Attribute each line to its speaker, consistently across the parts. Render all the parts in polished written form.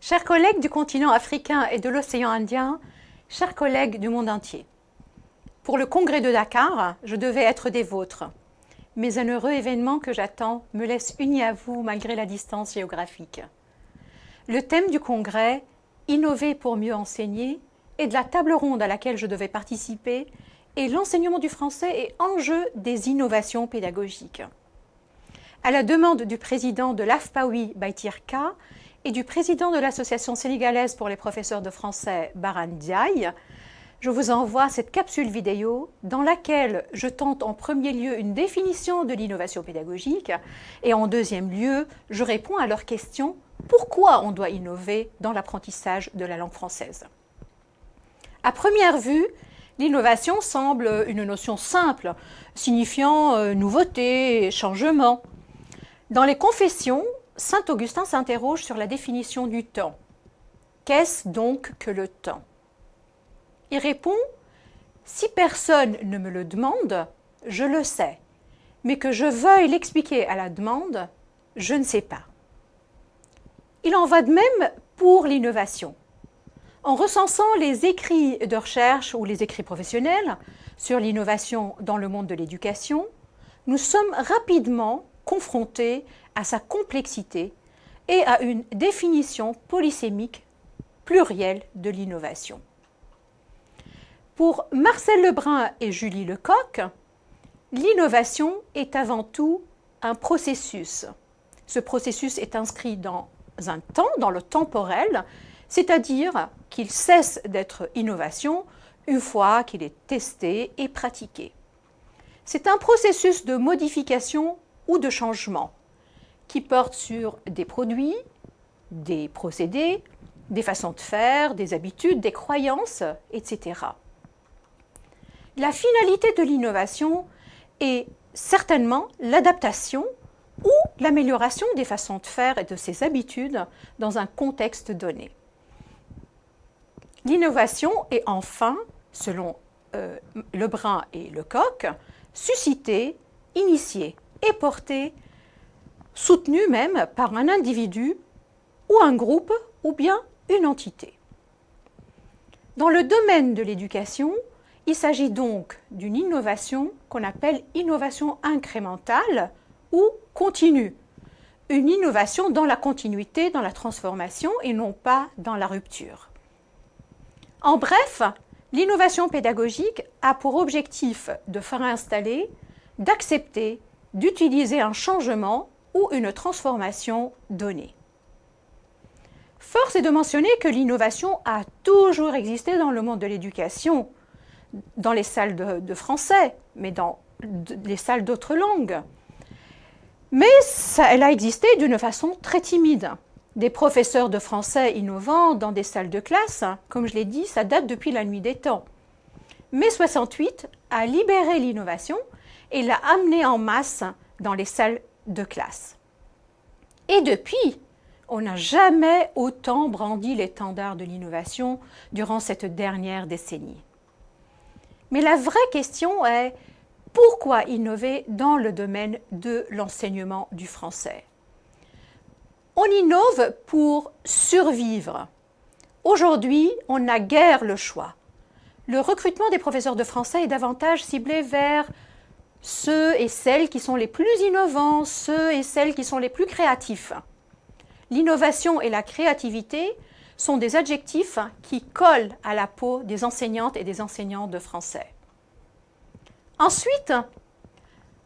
Speaker 1: Chers collègues du continent africain et de l'océan Indien, chers collègues du monde entier, pour le congrès de Dakar, je devais être des vôtres. Mais un heureux événement que j'attends me laisse uni à vous malgré la distance géographique. Le thème du congrès, Innover pour mieux enseigner, et de la table ronde à laquelle je devais participer, est l'enseignement du français et enjeu des innovations pédagogiques. À la demande du président de l'AFPAWI, Baitirka, et du président de l'Association sénégalaise pour les professeurs de français, Baran Diaye, je vous envoie cette capsule vidéo dans laquelle je tente en premier lieu une définition de l'innovation pédagogique et en deuxième lieu, je réponds à leur question « Pourquoi on doit innover dans l'apprentissage de la langue française ?» À première vue, l'innovation semble une notion simple, signifiant nouveauté, changement. Dans les Confessions, saint Augustin s'interroge sur la définition du temps. Qu'est-ce donc que le temps ? Il répond « Si personne ne me le demande, je le sais, mais que je veuille l'expliquer à la demande, je ne sais pas. » Il en va de même pour l'innovation. En recensant les écrits de recherche ou les écrits professionnels sur l'innovation dans le monde de l'éducation, nous sommes rapidement confrontés à sa complexité et à une définition polysémique plurielle de l'innovation. Pour Marcel Lebrun et Julie Lecoq, l'innovation est avant tout un processus. Ce processus est inscrit dans un temps, dans le temporel, c'est-à-dire qu'il cesse d'être innovation une fois qu'il est testé et pratiqué. C'est un processus de modification ou de changement qui porte sur des produits, des procédés, des façons de faire, des habitudes, des croyances, etc. La finalité de l'innovation est certainement l'adaptation ou l'amélioration des façons de faire et de ses habitudes dans un contexte donné. L'innovation est enfin, selon Lebrun et Lecoq, suscitée, initiée et portée, soutenue même par un individu ou un groupe ou bien une entité. Dans le domaine de l'éducation, il s'agit donc d'une innovation qu'on appelle innovation incrémentale ou continue. Une innovation dans la continuité, dans la transformation et non pas dans la rupture. En bref, l'innovation pédagogique a pour objectif de faire installer, d'accepter, d'utiliser un changement ou une transformation donnée. Force est de mentionner que l'innovation a toujours existé dans le monde de l'éducation, dans les salles de français, mais dans les salles d'autres langues. Mais elle a existé d'une façon très timide. Des professeurs de français innovants dans des salles de classe, comme je l'ai dit, ça date depuis la nuit des temps. Mai 68 a libéré l'innovation et l'a amenée en masse dans les salles de classe. Et depuis, on n'a jamais autant brandi l'étendard de l'innovation durant cette dernière décennie. Mais la vraie question est, pourquoi innover dans le domaine de l'enseignement du français ? On innove pour survivre. Aujourd'hui, on n'a guère le choix. Le recrutement des professeurs de français est davantage ciblé vers ceux et celles qui sont les plus innovants, ceux et celles qui sont les plus créatifs. L'innovation et la créativité sont des adjectifs qui collent à la peau des enseignantes et des enseignants de français. Ensuite,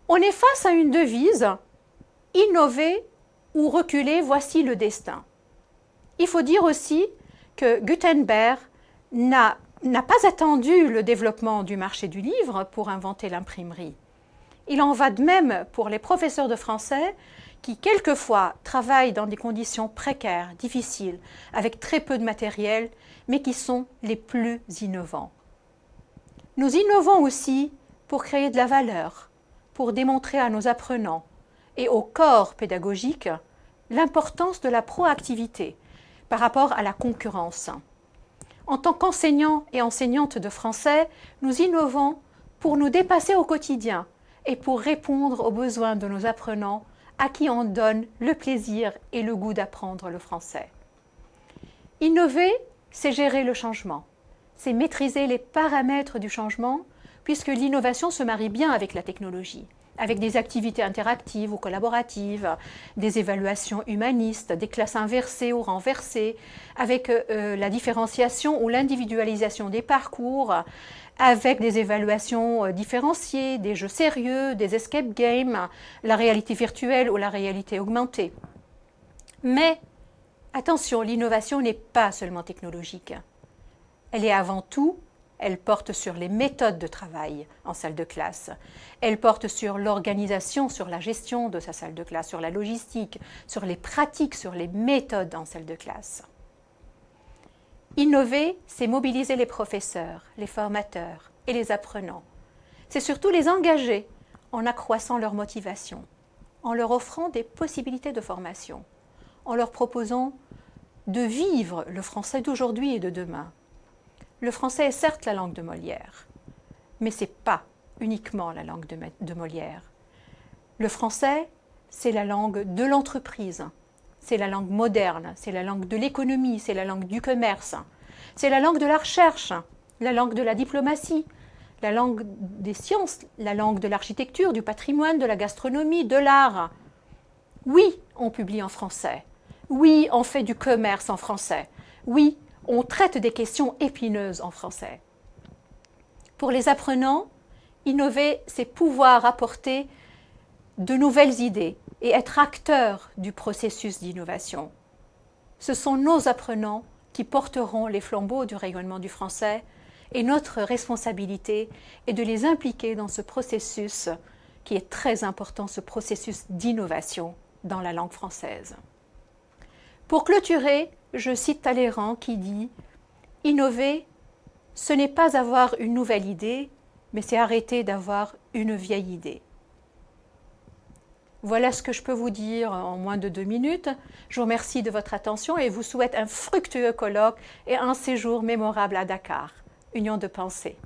Speaker 1: on est face à une devise « Innover ou reculer, voici le destin ». Il faut dire aussi que Gutenberg n'a pas attendu le développement du marché du livre pour inventer l'imprimerie. Il en va de même pour les professeurs de français qui, quelquefois, travaillent dans des conditions précaires, difficiles, avec très peu de matériel, mais qui sont les plus innovants. Nous innovons aussi pour créer de la valeur, pour démontrer à nos apprenants et au corps pédagogique l'importance de la proactivité par rapport à la concurrence. En tant qu'enseignants et enseignantes de français, nous innovons pour nous dépasser au quotidien et pour répondre aux besoins de nos apprenants à qui on donne le plaisir et le goût d'apprendre le français. Innover, c'est gérer le changement, c'est maîtriser les paramètres du changement, puisque l'innovation se marie bien avec la technologie, avec des activités interactives ou collaboratives, des évaluations humanistes, des classes inversées ou renversées, avec la différenciation ou l'individualisation des parcours, avec des évaluations différenciées, des jeux sérieux, des escape games, la réalité virtuelle ou la réalité augmentée. Mais attention, l'innovation n'est pas seulement technologique. Elle est avant tout, elle porte sur les méthodes de travail en salle de classe. Elle porte sur l'organisation, sur la gestion de sa salle de classe, sur la logistique, sur les pratiques, sur les méthodes en salle de classe. Innover, c'est mobiliser les professeurs, les formateurs et les apprenants. C'est surtout les engager en accroissant leur motivation, en leur offrant des possibilités de formation, en leur proposant de vivre le français d'aujourd'hui et de demain. Le français est certes la langue de Molière, mais ce n'est pas uniquement la langue de Molière. Le français, c'est la langue de l'entreprise, c'est la langue moderne, c'est la langue de l'économie, c'est la langue du commerce, c'est la langue de la recherche, la langue de la diplomatie, la langue des sciences, la langue de l'architecture, du patrimoine, de la gastronomie, de l'art. Oui, on publie en français. Oui, on fait du commerce en français. Oui, on traite des questions épineuses en français. Pour les apprenants, innover, c'est pouvoir apporter de nouvelles idées et être acteur du processus d'innovation. Ce sont nos apprenants qui porteront les flambeaux du rayonnement du français et notre responsabilité est de les impliquer dans ce processus qui est très important, ce processus d'innovation dans la langue française. Pour clôturer, je cite Talleyrand qui dit « Innover, ce n'est pas avoir une nouvelle idée, mais c'est arrêter d'avoir une vieille idée. » Voilà ce que je peux vous dire en moins de 2 minutes. Je vous remercie de votre attention et vous souhaite un fructueux colloque et un séjour mémorable à Dakar. Union de pensée.